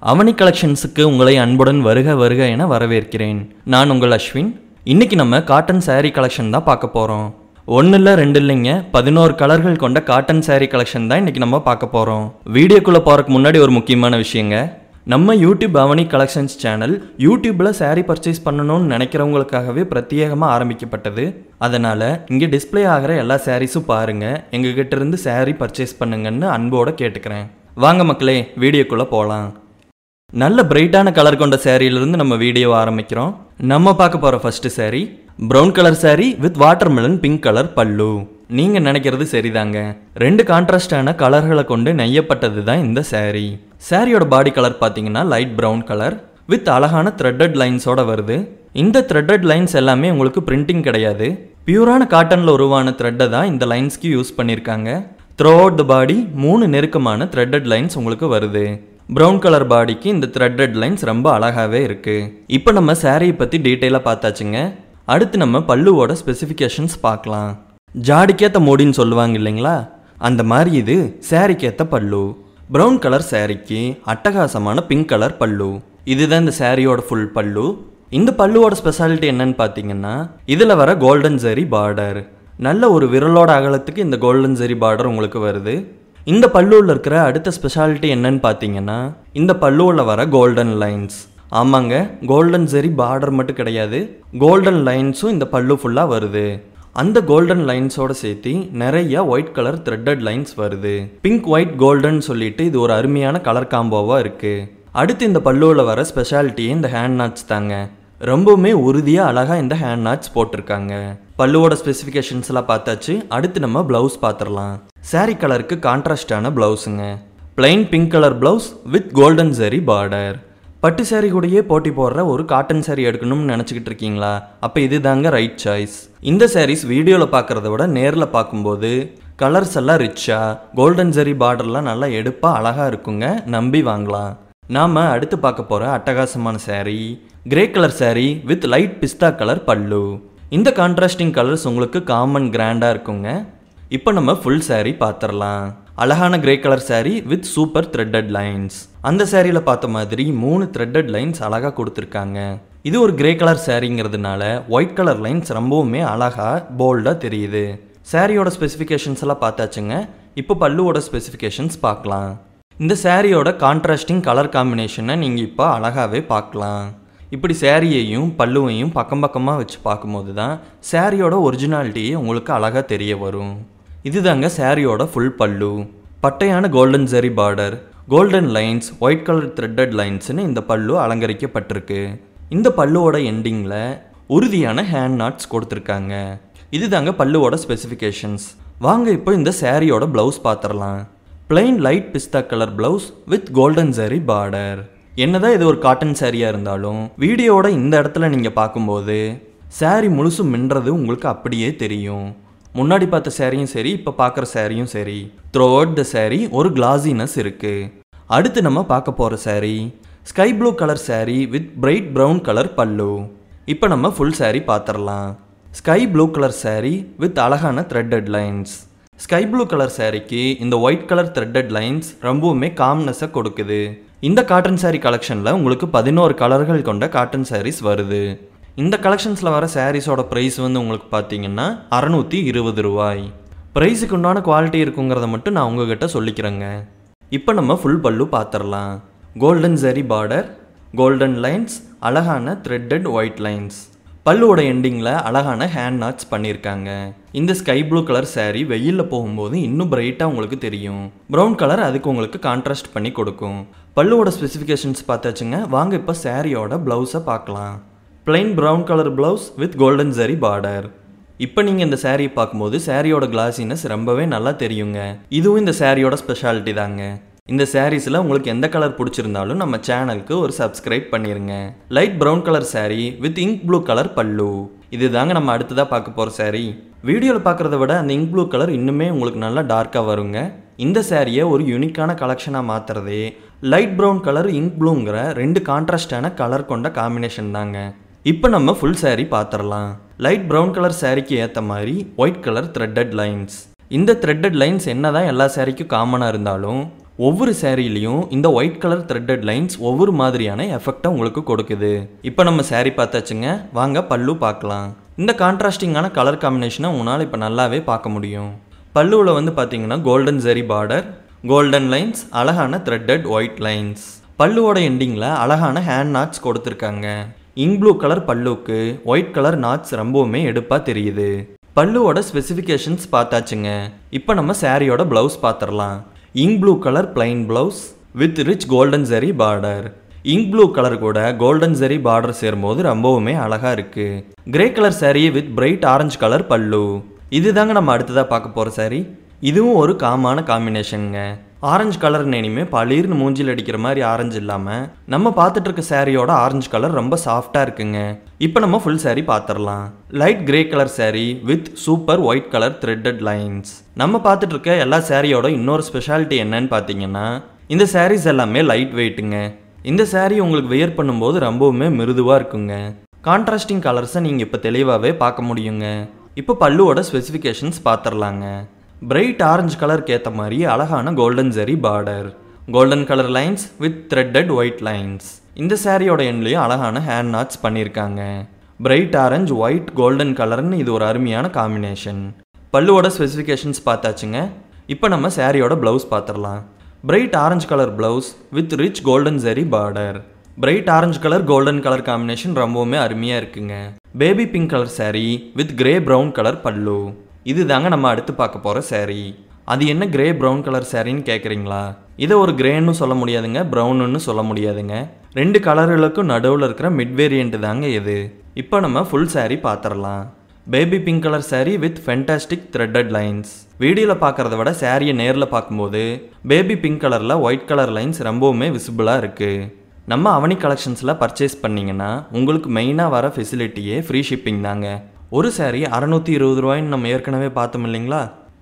அவனி கலெக்ஷன்ஸுக்கு உங்களை அன்புடன் வருக வருக என வரவேற்கிறேன். நான் உங்கள் அஸ்வின். இன்னைக்கு நம்ம காட்டன் saree கலெக்ஷன் தான் பார்க்க போகிறோம். ஒன்று இல்லை ரெண்டு இல்லைங்க, 11 கலர்கள் கொண்ட காட்டன் saree கலெக்ஷன் தான் இன்றைக்கி நம்ம பார்க்க போகிறோம். வீடியோக்குள்ளே போகிறதுக்கு முன்னாடி ஒரு முக்கியமான விஷயங்க. நம்ம யூடியூப் அவனி கலெக்ஷன்ஸ் சேனல் யூடியூப்பில் saree பர்ச்சேஸ் பண்ணணும்னு நினைக்கிறவங்களுக்காகவே பிரத்யேகமாக ஆரம்பிக்கப்பட்டது. அதனால் இங்கே டிஸ்பிளே ஆகிற எல்லா சாரீஸும் பாருங்கள், எங்ககிட்ட இருந்து saree பர்ச்சேஸ் பண்ணுங்கன்னு அன்போடு கேட்டுக்கிறேன். வாங்க மக்களே, வீடியோக்குள்ளே போகலாம். நல்ல பிரைட்டான கலர் கொண்ட சேரீலிருந்து நம்ம வீடியோ ஆரம்பிக்கிறோம். நம்ம பார்க்க போகிற first saree brown colour saree with watermelon pink colour பல்லு. நீங்கள் நினைக்கிறது சரிதாங்க, 2 கான்ட்ராஸ்டான கலர்களை கொண்டு நெய்யப்பட்டது தான் இந்த saree. சாரியோட பாடி கலர் பார்த்தீங்கன்னா லைட் ப்ரௌன் கலர் வித் அழகான த்ரெட்டட் லைன்ஸோட வருது. இந்த த்ரெட்டட் லைன்ஸ் எல்லாமே உங்களுக்கு பிரிண்டிங் கிடையாது, பியூரான காட்டனில் உருவான த்ரெட்டை தான் இந்த லைன்ஸ்க்கு யூஸ் பண்ணியிருக்காங்க. த்ரூ அவுட் த பாடி 3 நெருக்கமான த்ரெட்டட் லைன்ஸ் உங்களுக்கு வருது. ப்ரௌன் கலர் பாடிக்கு இந்த த்ரெட்டட் லைன்ஸ் ரொம்ப அழகாகவே இருக்குது. இப்போ நம்ம சாரியை பற்றி டீட்டெயிலாக பார்த்தாச்சுங்க. அடுத்து நம்ம பல்லுவோட ஸ்பெசிஃபிகேஷன்ஸ் பார்க்கலாம். ஜாடிக்கேற்ற மூடின்னு சொல்லுவாங்க இல்லைங்களா, அந்த மாதிரி இது சாரிக்கேற்ற பல்லு. ப்ரௌன் கலர் சாரிக்கு அட்டகாசமான பிங்க் கலர் பல்லு. இதுதான் இந்த சாரியோட ஃபுல் பல்லு. இந்த பல்லுவோட ஸ்பெஷாலிட்டி என்னன்னு பார்த்தீங்கன்னா, இதில் வர கோல்டன் ஜரி பார்டர். நல்ல ஒரு விரலோட அகலத்துக்கு இந்த கோல்டன் ஜரி பார்டர் உங்களுக்கு வருது. இந்த பல்லுவில் இருக்கிற அடுத்த ஸ்பெஷாலிட்டி என்னன்னு பார்த்தீங்கன்னா, இந்த பல்லுவில் வர கோல்டன் லைன்ஸ். ஆமாங்க, கோல்டன் ஜரி பார்டர் மட்டும் கிடையாது, கோல்டன் லைன்ஸும் இந்த பல்லு ஃபுல்லாக வருது. அந்த கோல்டன் லைன்ஸோட சேர்த்து நிறைய ஒயிட் கலர் த்ரெட்டட் லைன்ஸ் வருது. பிங்க் ஒயிட் கோல்டன் சொல்லிட்டு இது ஒரு அருமையான கலர் காம்போவாக இருக்குது. அடுத்து இந்த பல்லுவில் வர ஸ்பெஷாலிட்டியே இந்த ஹேண்ட் நாட்ஸ் தாங்க. ரொம்பவுமே உறுதியாக அழகாக இந்த ஹேண்ட் நாட்ஸ் போட்டிருக்காங்க. பல்லுவோட ஸ்பெசிஃபிகேஷன்ஸ்லாம் பார்த்தாச்சு. அடுத்து நம்ம ப்ளவுஸ் பார்த்துடலாம். சாரீ கலருக்கு கான்ட்ராஸ்டான ப்ளவுஸுங்க. Plain pink colour blouse with golden zari border. பட்டு சாரீ கூடயே போட்டி போடுற ஒரு காட்டன் சாரீ எடுக்கணும்னு நினச்சிக்கிட்டு இருக்கீங்களா? அப்போ இது தாங்க ரைட் சாய்ஸ். இந்த சாரீஸ் வீடியோவில் பார்க்குறத விட நேரில் பார்க்கும்போது கலர்ஸ் எல்லாம் ரிச்சாக, கோல்டன் ஜரி பார்டர்லாம் நல்லா எடுப்பாக அழகாக இருக்குங்க, நம்பி வாங்கலாம். நாம் அடுத்து பார்க்க போகிற அட்டகாசமான sari grey colour sari with light pista colour pallu. இந்த கான்ட்ராஸ்டிங் கலர்ஸ் உங்களுக்கு காமன் கிராண்டாக இருக்குங்க. இப்போ நம்ம ஃபுல் சாரீ பார்த்துடலாம். அழகான grey colour sari with super threaded lines. அந்த சாரியில் பார்த்த மாதிரி 3 த்ரெட்டட் லைன்ஸ் அழகாக கொடுத்துருக்காங்க. இது ஒரு கிரே கலர் சாரீங்கிறதுனால ஒயிட் கலர் லைன்ஸ் ரொம்பவுமே அழகாக போல்டாக தெரியுது. சாரியோட ஸ்பெசிஃபிகேஷன்ஸ் எல்லாம் பார்த்தாச்சுங்க. இப்போ பல்லுவோட ஸ்பெசிஃபிகேஷன்ஸ் பார்க்கலாம். இந்த சாரியோட கான்ட்ராஸ்டிங் கலர் காம்பினேஷனை நீங்கள் இப்போ அழகாகவே பார்க்கலாம். இப்படி சாரியையும் பல்லுவையும் பக்கம் பக்கமாக வச்சு பார்க்கும்போது தான் சாரியோட ஒரிஜினாலிட்டியே உங்களுக்கு அழகாக தெரிய வரும். இதுதாங்க சாரியோட ஃபுல் பல்லு. பட்டையான golden zari border, golden lines, white colour threaded லைன்ஸ்னு இந்த பல்லு அலங்கரிக்கப்பட்டிருக்கு. இந்த பல்லுவோட எண்டிங்கில் உறுதியான ஹேண்ட் நாட்ஸ் கொடுத்துருக்காங்க. இதுதாங்க பல்லுவோட ஸ்பெசிஃபிகேஷன்ஸ். வாங்க இப்போ இந்த சாரியோட ப்ளவுஸ் பார்த்துடலாம். Plain light pista colour blouse with golden zari border. என்னதான் இது ஒரு காட்டன் சாரியாக இருந்தாலும் வீடியோவோட இந்த இடத்துல நீங்கள் பார்க்கும்போது சாரீ முழுசும் மின்றது உங்களுக்கு அப்படியே தெரியும். முன்னாடி பார்த்த சாரியும் சரி, இப்போ பார்க்குற சாரியும் சரி, த்ரூ அவுட் த சாரீ ஒரு கிளாஸினஸ் இருக்குது. அடுத்து நம்ம பார்க்க போகிற sari sky blue colour sari with bright brown colour பல்லு. இப்போ நம்ம ஃபுல் சாரீ பார்த்துடலாம். Sky blue colour sari with அழகான threaded lines. Sky blue colour சாரீக்கு இந்த ஒயிட் கலர் த்ரெட்டட் லைன்ஸ் ரொம்பவுமே காம்னஸை கொடுக்குது. இந்த காட்டன் சாரீ கலெக்ஷனில் உங்களுக்கு 11 கலர்கள் கொண்ட காட்டன் சாரீஸ் வருது. இந்த கலெக்ஷன்ஸில் வர சாரீஸோட ப்ரைஸ் வந்து உங்களுக்கு பார்த்தீங்கன்னா 620 ரூபாய். ப்ரைஸுக்கு உண்டான குவாலிட்டி இருக்குங்கிறத மட்டும் நான் உங்ககிட்ட சொல்லிக்கிறேங்க. இப்போ நம்ம ஃபுல் பல்லு பார்த்துடலாம். Golden zari border, golden lines, அழகான த்ரெட்டட் ஒயிட் லைன்ஸ். பல்லுவோட எண்டிங்கில் அழகான ஹேண்ட் நாட்ஸ் பண்ணியிருக்காங்க. இந்த ஸ்கை ப்ளூ கலர் சாரீ வெயிலில் போகும்போது இன்னும் பிரைட்டாக உங்களுக்கு தெரியும். ப்ரௌன் கலர் அதுக்கு உங்களுக்கு கான்ட்ராஸ்ட் பண்ணி கொடுக்கும். பல்லுவோட ஸ்பெசிஃபிகேஷன்ஸ் பார்த்தாச்சுங்க. வாங்க இப்போ சாரியோட ப்ளவுஸை பார்க்கலாம். Plain brown colour blouse with golden zari border. இப்போ நீங்கள் இந்த சாரியை பார்க்கும்போது சாரியோட கிளாஸினஸ் ரொம்பவே நல்லா தெரியுங்க. இதுவும் இந்த சாரியோட ஸ்பெஷாலிட்டி தாங்க. இந்த சாரீஸில் உங்களுக்கு எந்த கலர் பிடிச்சிருந்தாலும் நம்ம சேனலுக்கு ஒரு சப்ஸ்கிரைப் பண்ணிடுங்க. Light brown colour sari with ink blue colour pallu. இது தாங்க நம்ம அடுத்ததாக பார்க்க போகிற சாரீ. வீடியோவில் பார்க்குறத விட அந்த இங்க் ப்ளூ கலர் இன்னுமே உங்களுக்கு நல்லா டார்க்காக வருங்க. இந்த சாரியை ஒரு யூனிக்கான கலெக்ஷனாக மாற்றுறதே லைட் ப்ரௌன் கலர் இங்க் ப்ளூங்கிற 2 கான்ட்ராஸ்டான கலர் கொண்ட காம்பினேஷன் தாங்க. இப்போ நம்ம ஃபுல் சாரீ பார்த்துடலாம். லைட் ப்ரௌன் கலர் சாரீக்கு ஏற்ற மாதிரி ஒயிட் கலர் த்ரெட்டட் லைன்ஸ். இந்த த்ரெட்டட் லைன்ஸ் என்னதான் எல்லா சாரிக்கும் காமனாக இருந்தாலும் ஒவ்வொரு சாரீலையும் இந்த ஒயிட் கலர் த்ரெட்டட் லைன்ஸ் ஒவ்வொரு மாதிரியான எஃபெக்டை உங்களுக்கு கொடுக்குது. இப்போ நம்ம சாரீ பார்த்தாச்சுங்க, வாங்க பல்லு பார்க்கலாம். இந்த கான்ட்ராஸ்டிங்கான கலர் காம்பினேஷனை உங்களால் இப்போ நல்லாவே பார்க்க முடியும். பல்லுவில் வந்து பார்த்தீங்கன்னா golden zari border, golden lines, அழகான த்ரெட்டட் ஒயிட் லைன்ஸ். பல்லுவோட எண்டிங்கில் அழகான ஹேண்ட் நாட்ஸ் கொடுத்துருக்காங்க. இங்க் ப்ளூ கலர் பல்லுக்கு ஒயிட் கலர் நாட்ஸ் ரொம்பவுமே எடுப்பாக தெரியுது. பல்லுவோட ஸ்பெசிஃபிகேஷன்ஸ் பார்த்தாச்சுங்க. இப்போ நம்ம சாரியோட ப்ளவுஸ் பார்த்துடலாம். Ink blue colour plain blouse with rich golden zari border. Ink blue colour கூட கோல்டன் ஜரி பார்டர் சேரும்போது ரொம்பவுமே அழகாக இருக்குது. Grey colour sari with bright orange colour பல்லு. இதுதாங்க நம்ம அடுத்ததாக பார்க்க போகிற சாரீ. இதுவும் ஒரு காமான காம்பினேஷனுங்க. ஆரஞ்சு கலர் நேனிமே பளிர்னு மூஞ்சில் அடிக்கிற மாதிரி ஆரஞ்சு இல்லாமல் நம்ம பார்த்துட்டு இருக்க சாரியோட ஆரஞ்சு கலர் ரொம்ப சாஃப்டாக இருக்குங்க. இப்போ நம்ம ஃபுல் சாரீ பார்த்துடலாம். Light grey colour sari with super white colour threaded lines. நம்ம பார்த்துட்டு இருக்க எல்லா சாரியோட இன்னொரு ஸ்பெஷாலிட்டி என்னன்னு பார்த்தீங்கன்னா இந்த சாரீஸ் எல்லாமே லைட் வெயிட்டுங்க. இந்த சாரீ உங்களுக்கு வியர் பண்ணும்போது ரொம்பவுமே மிருதுவாக இருக்குங்க. கான்ட்ராஸ்டிங் கலர்ஸை நீங்கள் இப்போ தெளிவாகவே பார்க்க முடியுங்க. இப்போ பல்லுவோட ஸ்பெசிஃபிகேஷன்ஸ் பார்த்துடலாங்க. பிரைட் ஆரஞ்சு கலருக்கு ஏற்ற மாதிரி அழகான golden zari border, golden colour lines with threaded white lines. இந்த சாரியோட எண்ட்லேயும் அழகான ஹேண்ட் நாட்ஸ் பண்ணியிருக்காங்க. பிரைட் ஆரஞ்சு ஒயிட் கோல்டன் கலர்னு இது ஒரு அருமையான காம்பினேஷன். பல்லுவோட ஸ்பெசிஃபிகேஷன்ஸ் பார்த்தாச்சுங்க. இப்போ நம்ம சாரியோட ப்ளவுஸ் பார்த்துடலாம். Bright orange colour blouse with rich golden zari border. Bright orange colour golden colour combination ரொம்பவுமே அருமையாக இருக்குங்க. Baby pink colour sari with grey brown colour pallu. இது தாங்க நம்ம அடுத்து பார்க்க போகிற சாரீ. அது என்ன கிரே ப்ரௌன் கலர் சாரின்னு கேட்குறீங்களா? இதை ஒரு கிரேன்னு சொல்ல முடியாதுங்க, ப்ரௌன்னு சொல்ல முடியாதுங்க. ரெண்டு கலர்களுக்கும் நடுவில் இருக்கிற மிட் வேரியண்ட் தாங்க இது. இப்போ நம்ம ஃபுல் சாரீ பார்த்துடலாம். Baby pink colour sari with fantastic threaded lines. வீடியோவில் பார்க்குறத விட சாரியை நேரில் பார்க்கும்போது பேபி பிங்க் கலரில் ஒயிட் கலர் லைன்ஸ் ரொம்பவுமே விசிபிளாக இருக்குது. நம்ம அவனி கலெக்ஷன்ஸில் பர்ச்சேஸ் பண்ணிங்கன்னா உங்களுக்கு மெயினாக வர ஃபெசிலிட்டியே ஃப்ரீ ஷிப்பிங் தாங்க. ஒரு சாரீ 620 ரூபாய்ன்னு நம்ம ஏற்கனவே பார்த்தோம் இல்லைங்களா?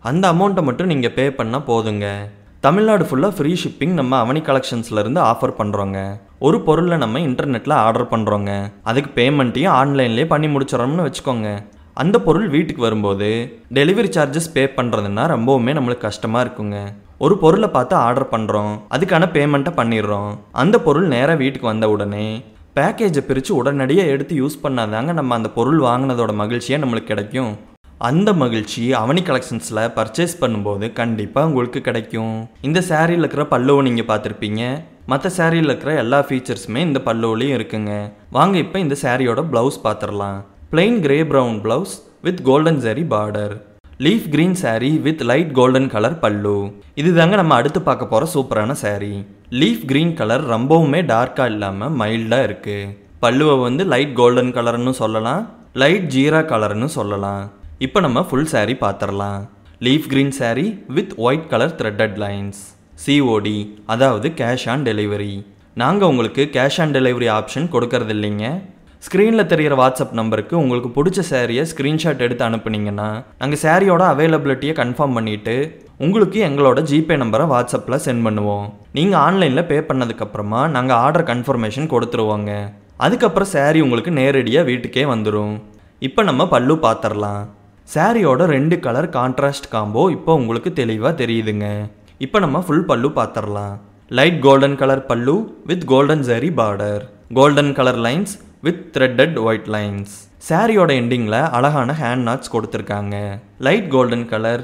அந்த அமௌண்ட்டை மட்டும் நீங்கள் பே பண்ணால் போதுங்க. தமிழ்நாடு ஃபுல்லாக ஃப்ரீ ஷிப்பிங் நம்ம அவனி கலெக்ஷன்ஸ்லேருந்து ஆஃபர் பண்ணுறோங்க. ஒரு பொருளை நம்ம இன்டர்நெட்டில் ஆர்டர் பண்ணுறோங்க, அதுக்கு பேமெண்ட்டையும் ஆன்லைன்லேயே பண்ணி முடிச்சிடறோம்னு வச்சுக்கோங்க. அந்த பொருள் வீட்டுக்கு வரும்போது டெலிவரி சார்ஜஸ் பே பண்ணுறதுன்னா ரொம்பவுமே நம்மளுக்கு கஷ்டமாக இருக்குங்க. ஒரு பொருளை பார்த்து ஆர்டர் பண்ணுறோம், அதுக்கான பேமெண்ட்டை பண்ணிடுறோம். அந்த பொருள் நேராக வீட்டுக்கு வந்த உடனே பேக்கேஜை பிரித்து உடனடியாக எடுத்து யூஸ் பண்ணாதாங்க நம்ம அந்த பொருள் வாங்கினதோட மகிழ்ச்சியாக நம்மளுக்கு கிடைக்கும். அந்த மகிழ்ச்சி அவனி கலெக்ஷன்ஸில் பர்ச்சேஸ் பண்ணும்போது கண்டிப்பாக உங்களுக்கு கிடைக்கும். இந்த சாரியில் இருக்கிற பல்லுவை நீங்கள் பார்த்துருப்பீங்க. மற்ற சாரியில் இருக்கிற எல்லா ஃபீச்சர்ஸுமே இந்த பல்லுவிலையும் இருக்குங்க. வாங்க இப்போ இந்த சாரியோட ப்ளவுஸ் பார்த்துடலாம். Plain grey brown blouse with golden zari border. Leaf green sari with light golden colour pallu. இது தாங்க நம்ம அடுத்து பார்க்க போகிற சூப்பரான சாரீ. லீஃப் கிரீன் கலர் ரொம்பவுமே டார்க்காக இல்லாமல் மைல்டாக இருக்குது. பல்லுவை வந்து லைட் கோல்டன் கலர்னு சொல்லலாம், லைட் ஜீரா கலர்னு சொல்லலாம். இப்போ நம்ம ஃபுல் சாரீ பார்த்துடலாம். Leaf green sari with white colour threaded lines. COD, அதாவது கேஷ் ஆன் டெலிவரி. நாங்கள் உங்களுக்கு கேஷ் ஆன் டெலிவரி ஆப்ஷன் கொடுக்கறது இல்லைங்க. ஸ்க்ரீனில் தெரிகிற வாட்ஸ்அப் நம்பருக்கு உங்களுக்கு பிடிச்ச சாரியை ஸ்க்ரீன்ஷாட் எடுத்து அனுப்புனீங்கன்னா நாங்கள் சாரியோட அவைலபிலிட்டியை கன்ஃபார்ம் பண்ணிவிட்டு உங்களுக்கு எங்களோட ஜிபே நம்பரை வாட்ஸ்அப்பில் சென்ட் பண்ணுவோம். நீங்கள் ஆன்லைனில் பே பண்ணதுக்கப்புறமா நாங்கள் ஆர்டர் கன்ஃபர்மேஷன் கொடுத்துருவோங்க. அதுக்கப்புறம் சாரீ உங்களுக்கு நேரடியாக வீட்டுக்கே வந்துடும். இப்போ நம்ம பல்லு பார்த்துடலாம். சாரியோட 2 கலர் கான்ட்ராஸ்ட் காம்போ இப்போ உங்களுக்கு தெளிவாக தெரியுதுங்க. இப்போ நம்ம ஃபுல் பல்லு பார்த்துடலாம். லைட் கோல்டன் கலர் பல்லு with golden zari border, golden colour lines with threaded white lines. சாரியோட எண்டிங்கில் அழகான ஹேண்ட் நாட்ஸ் கொடுத்துருக்காங்க. லைட் கோல்டன் கலர்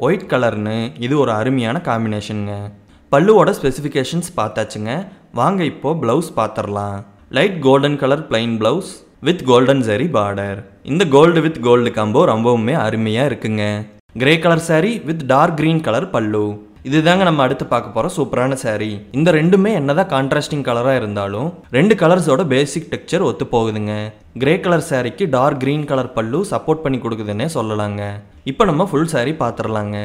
ஒயிட் கலர்னு இது ஒரு அருமையான காம்பினேஷனுங்க. பல்லுவோட ஸ்பெசிஃபிகேஷன்ஸ் பார்த்தாச்சுங்க. வாங்க இப்போது ப்ளவுஸ் பார்த்துடலாம். Light golden colour plain blouse with golden zari border. இந்த கோல்டு வித் கோல்டு காம்போ ரொம்பவுமே அருமையாக இருக்குங்க. Grey colour sari with dark green colour பல்லு. இதுதாங்க நம்ம அடுத்து பார்க்க போகிற சூப்பரான சாரீ. இந்த ரெண்டுமே என்னதான் கான்ட்ராஸ்டிங் கலராக இருந்தாலும் 2 கலர்ஸோட பேசிக் டெக்ஸ்சர் ஒத்து போகுதுங்க. கிரே கலர் சாரீக்கு டார்க் கிரீன் கலர் பல்லு சப்போர்ட் பண்ணி கொடுக்குதுன்னே சொல்லலாங்க. இப்போ நம்ம ஃபுல் சாரீ பார்த்துடலாங்க.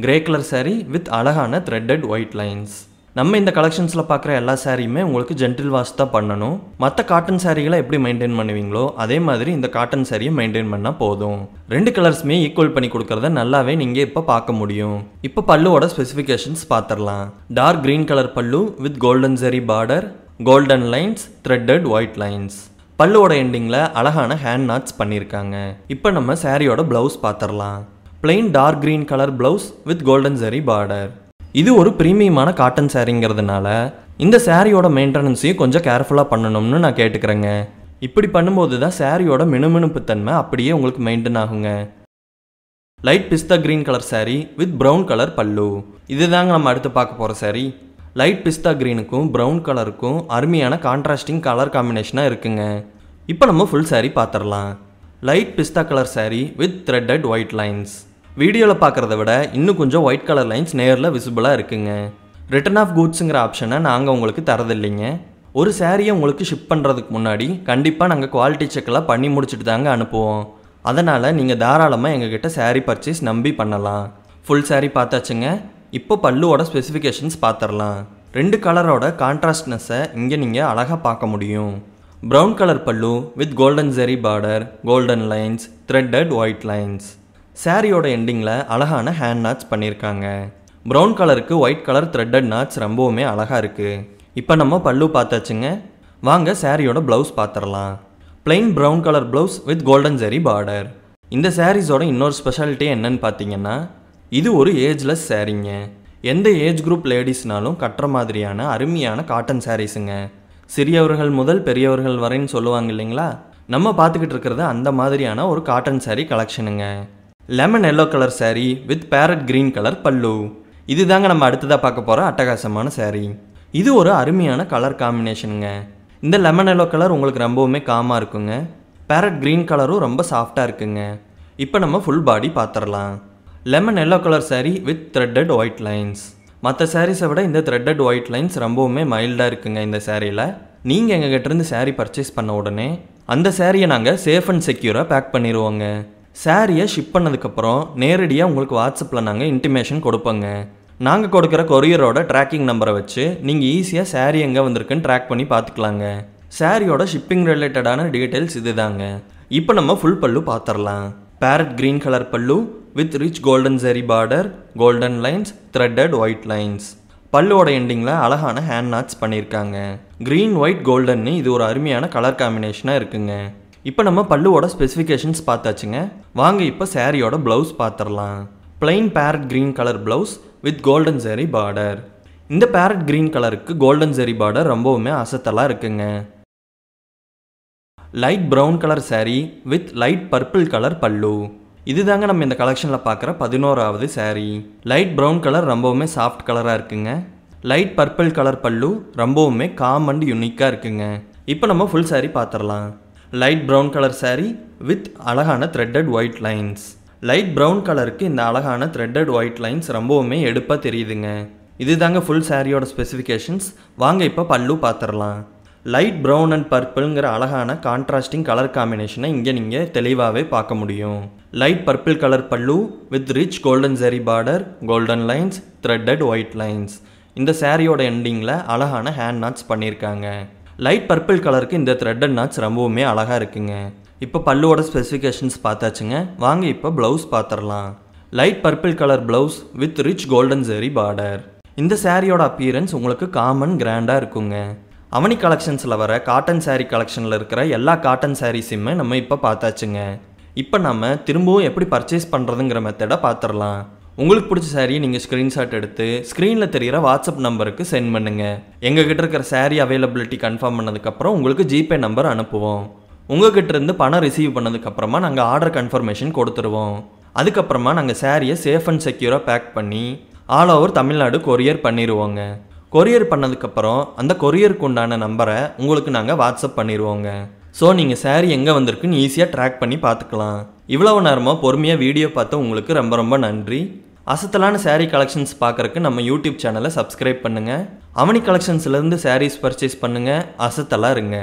கிரே கலர் சாரீ வித் அழகான த்ரெட்டட் ஒயிட் லைன்ஸ். நம்ம இந்த கலெக்ஷன்ஸில் பார்க்குற எல்லா சாரியுமே உங்களுக்கு ஜென்டில் வாஷ் தான் பண்ணணும். மற்ற காட்டன் சாரிகளை எப்படி மெயின்டைன் பண்ணுவீங்களோ அதே மாதிரி இந்த காட்டன் சாரியை மெயின்டைன் பண்ணால் போதும். 2 கலர்ஸுமே ஈக்குவல் பண்ணி கொடுக்குறத நல்லாவே நீங்கள் இப்போ பார்க்க முடியும். இப்போ பல்லுவோட ஸ்பெசிஃபிகேஷன்ஸ் பார்த்துடலாம். டார்க் கிரீன் கலர் பல்லு with golden zari border, golden lines, threaded white lines. பல்லுவோட எண்டிங்கில் அழகான ஹேண்ட் நாட்ஸ் பண்ணியிருக்காங்க. இப்போ நம்ம சாரியோட ப்ளவுஸ் பார்த்துடலாம். Plain dark green colour blouse with golden zari border, golden colour lines, threaded white lines. சாரியோட எண்டிங்கில் அழகான ஹேண்ட் நாட்ஸ் பண்ணியிருக்காங்க. இப்போ நம்ம சாரியோட ப்ளவுஸ் பார்த்துடலாம். Plain dark green colour blouse with golden zari border, இது ஒரு பிரீமியமான காட்டன் சாரீங்கிறதுனால இந்த சாரியோட மெயின்டெனன்ஸையும் கொஞ்சம் கேர்ஃபுல்லாக பண்ணணும்னு நான் கேட்டுக்கிறேங்க. இப்படி பண்ணும்போது தான் சாரியோட மினுமினுப்பு தன்மை அப்படியே உங்களுக்கு மெயின்டைன் ஆகுங்க. Light pista green colour sari with brown colour பல்லு. இதுதாங்க நம்ம அடுத்து பார்க்க போகிற சாரீ. லைட் பிஸ்தா க்ரீனுக்கும் ப்ரௌன் கலருக்கும் அருமையான கான்ட்ராஸ்டிங் கலர் காம்பினேஷனாக இருக்குங்க. இப்போ நம்ம ஃபுல் சாரீ பார்த்துடலாம். Light pista colour sari with threaded white lines. வீடியோவில் பார்க்குறத விட இன்னும் கொஞ்சம் ஒயிட் கலர் லைன்ஸ் நேரில் விசிபிளாக இருக்குங்க. ரிட்டர்ன் ஆஃப் கூட்ஸுங்கிற ஆப்ஷனை நாங்கள் உங்களுக்கு தரதில்லைங்க. ஒரு சாரியை உங்களுக்கு ஷிப் பண்ணுறதுக்கு முன்னாடி கண்டிப்பாக நாங்கள் குவாலிட்டி செக்கெல்லாம் பண்ணி முடிச்சுட்டு தாங்க அனுப்புவோம். அதனால் நீங்கள் தாராளமாக எங்ககிட்ட சாரீ பர்ச்சேஸ் நம்பி பண்ணலாம். ஃபுல் சாரீ பார்த்தாச்சுங்க. இப்போ பல்லுவோட ஸ்பெசிஃபிகேஷன்ஸ் பார்த்துடலாம். 2 கலரோட கான்ட்ராஸ்ட்னஸை இங்கே நீங்கள் அழகாக பார்க்க முடியும். ப்ரௌன் கலர் பல்லு with golden zari border, golden lines, threaded white lines. சாரியோட எண்டிங்கில் அழகான ஹேண்ட் நாட்ஸ் பண்ணியிருக்காங்க. ப்ரௌன் கலருக்கு ஒயிட் கலர் த்ரெட்டட் நாட்ஸ் ரொம்பவுமே அழகாக இருக்குது. இப்போ நம்ம பல்லு பார்த்தாச்சுங்க. வாங்க சாரியோட ப்ளவுஸ் பார்த்துடலாம். Plain brown colour blouse with golden zari border. இந்த சாரீஸோட இன்னொரு ஸ்பெஷாலிட்டி என்னன்னு பார்த்தீங்கன்னா, இது ஒரு ஏஜ்லெஸ் சாரீங்க. எந்த ஏஜ் குரூப் லேடிஸ்னாலும் கட்டுற மாதிரியான அருமையான காட்டன் சாரீஸுங்க. சிறியவர்கள் முதல் பெரியவர்கள் வரைன்னு சொல்லுவாங்க இல்லைங்களா, நம்ம பார்த்துக்கிட்டு இருக்கிறது அந்த மாதிரியான ஒரு காட்டன் சாரீ கலெக்ஷனுங்க. Lemon yellow colour sari with parrot green colour பல்லு. இதுதாங்க நம்ம அடுத்ததாக பார்க்க போகிற அட்டகாசமான சாரீ. இது ஒரு அருமையான கலர் காம்பினேஷனுங்க. இந்த லெமன் எல்லோ கலர் உங்களுக்கு ரொம்பவுமே காமாக இருக்குங்க. பேரட் கிரீன் கலரும் ரொம்ப சாஃப்டாக இருக்குங்க. இப்போ நம்ம ஃபுல் பாடி பார்த்துடலாம். Lemon yellow colour sari with threaded white lines. மற்ற சாரீஸை விட இந்த த்ரெட்டட் ஒயிட் லைன்ஸ் ரொம்பவுமே மைல்டாக இருக்குங்க. இந்த சாரியில் நீங்கள் எங்ககிட்டருந்து சாரீ பர்ச்சேஸ் பண்ண உடனே அந்த சாரியை நாங்கள் சேஃப் அண்ட் செக்யூராக பேக் பண்ணிடுவோங்க. சாரியை ஷிப் பண்ணதுக்கப்புறம் நேரடியாக உங்களுக்கு வாட்ஸ்அப்பில் நாங்கள் இன்டிமேஷன் கொடுப்போங்க. நாங்கள் கொடுக்குற கொரியரோட ட்ராக்கிங் நம்பரை வச்சு நீங்கள் ஈஸியாக சாரீ எங்கே வந்திருக்குன்னு ட்ராக் பண்ணி பார்த்துக்கலாங்க. சாரியோட ஷிப்பிங் ரிலேட்டடான டீட்டெயில்ஸ் இது தாங்க. இப்போ நம்ம ஃபுல் பல்லு பார்த்துடலாம். பேரட் கிரீன் கலர் பல்லு with rich golden zari border, golden lines, threaded white lines. பல்லுவோட எண்டிங்கில் அழகான ஹேண்ட் நாட்ஸ் பண்ணியிருக்காங்க. க்ரீன் ஒயிட் கோல்டன்னு இது ஒரு அருமையான கலர் காம்பினேஷனாக இருக்குங்க. இப்போ நம்ம பல்லுவோட ஸ்பெசிஃபிகேஷன்ஸ் பார்த்தாச்சுங்க. வாங்க இப்போ சாரியோட ப்ளவுஸ் பார்த்துடலாம். Plain parrot green colour blouse with golden zari border. இந்த பேரட் கிரீன் கலருக்கு கோல்டன் ஜெரி பார்டர் ரொம்பவுமே அசத்தலாக இருக்குங்க. Light brown colour sari with light purple colour பல்லு. இதுதாங்க நம்ம இந்த கலெக்ஷனில் பார்க்குற 11வது சாரீ. லைட் ப்ரௌன் கலர் ரொம்பவுமே சாஃப்ட் கலராக இருக்குங்க. லைட் பர்பிள் கலர் பல்லு ரொம்பவுமே காம் அண்ட் யூனிக்காக இருக்குங்க. இப்போ நம்ம ஃபுல் சாரீ பார்த்துடலாம். Light brown colour sari with அழகான threaded white lines. Light brown கலருக்கு இந்த அழகான த்ரெட்டட் ஒயிட் லைன்ஸ் ரொம்பவுமே எடுப்பாக தெரியுதுங்க. இதுதாங்க ஃபுல் சாரியோட ஸ்பெசிஃபிகேஷன்ஸ். வாங்க இப்போ பல்லு பார்த்துடலாம். லைட் ப்ரௌன் அண்ட் பர்பிள்ங்கிற அழகான கான்ட்ராஸ்டிங் கலர் காம்பினேஷனை இங்கே நீங்கள் தெளிவாகவே பார்க்க முடியும். லைட் பர்பிள் கலர் பல்லு with rich golden zari border, golden lines, threaded white lines. இந்த சாரியோட எண்டிங்கில் அழகான ஹேண்ட் நாட்ஸ் பண்ணியிருக்காங்க. லைட் பர்பிள் கலருக்கு இந்த த்ரெட்டட் நாட்ஸ் ரொம்பவுமே அழகாக இருக்குங்க. இப்போ பல்லுவோட ஸ்பெசிஃபிகேஷன்ஸ் பார்த்தாச்சுங்க. வாங்க இப்போ ப்ளவுஸ் பார்த்துடலாம். Light purple colour blouse with rich golden zari border. இந்த சாரியோட அப்பியரன்ஸ் உங்களுக்கு காமன் கிராண்டாக இருக்குங்க. அவனி கலெக்ஷன்ஸில் வர காட்டன் சாரீ கலெக்ஷனில் இருக்கிற எல்லா காட்டன் சாரீஸுமே நம்ம இப்போ பார்த்தாச்சுங்க. இப்போ நம்ம திரும்பவும் எப்படி பர்ச்சேஸ் பண்ணுறதுங்கிற மெத்தடை பார்த்துடலாம். உங்களுக்கு பிடிச்ச சாரியை நீங்கள் ஸ்க்ரீன்ஷாட் எடுத்து ஸ்க்ரீனில் தெரிகிற வாட்ஸ்அப் நம்பருக்கு சென்ட் பண்ணுங்கள். எங்ககிட்ட இருக்கிற சாரீ அவைலபிலிட்டி கன்ஃபார்ம் பண்ணதுக்கப்புறம் உங்களுக்கு ஜிபே நம்பர் அனுப்புவோம். உங்கள்கிட்ட இருந்து பணம் ரிசீவ் பண்ணதுக்கப்புறமா நாங்கள் ஆர்டர் கன்ஃபர்மேஷன் கொடுத்துருவோம். அதுக்கப்புறமா நாங்கள் சாரியை சேஃப் அண்ட் செக்யூராக பேக் பண்ணி ஆல் ஓவர் தமிழ்நாடு கொரியர் பண்ணிடுவோங்க. கொரியர் பண்ணதுக்கப்புறம் அந்த கொரியருக்கு உண்டான நம்பரை உங்களுக்கு நாங்கள் வாட்ஸ்அப் பண்ணிடுவோங்க. ஸோ நீங்கள் சாரீ எங்கே வந்திருக்குன்னு ஈஸியாக ட்ராக் பண்ணி பார்த்துக்கலாம். இவ்வளவு நேரமாக பொறுமையாக வீடியோ பார்த்து உங்களுக்கு ரொம்ப ரொம்ப நன்றி. அசத்தலான சாரீ கலெக்ஷன்ஸ் பார்க்குறக்கு நம்ம யூடியூப் சேனலை சப்ஸ்கிரைப் பண்ணுங்கள். அவனி கலெக்ஷன்ஸ்லேருந்து சாரீஸ் பர்ச்சேஸ் பண்ணுங்கள். அசத்தலாக இருங்க.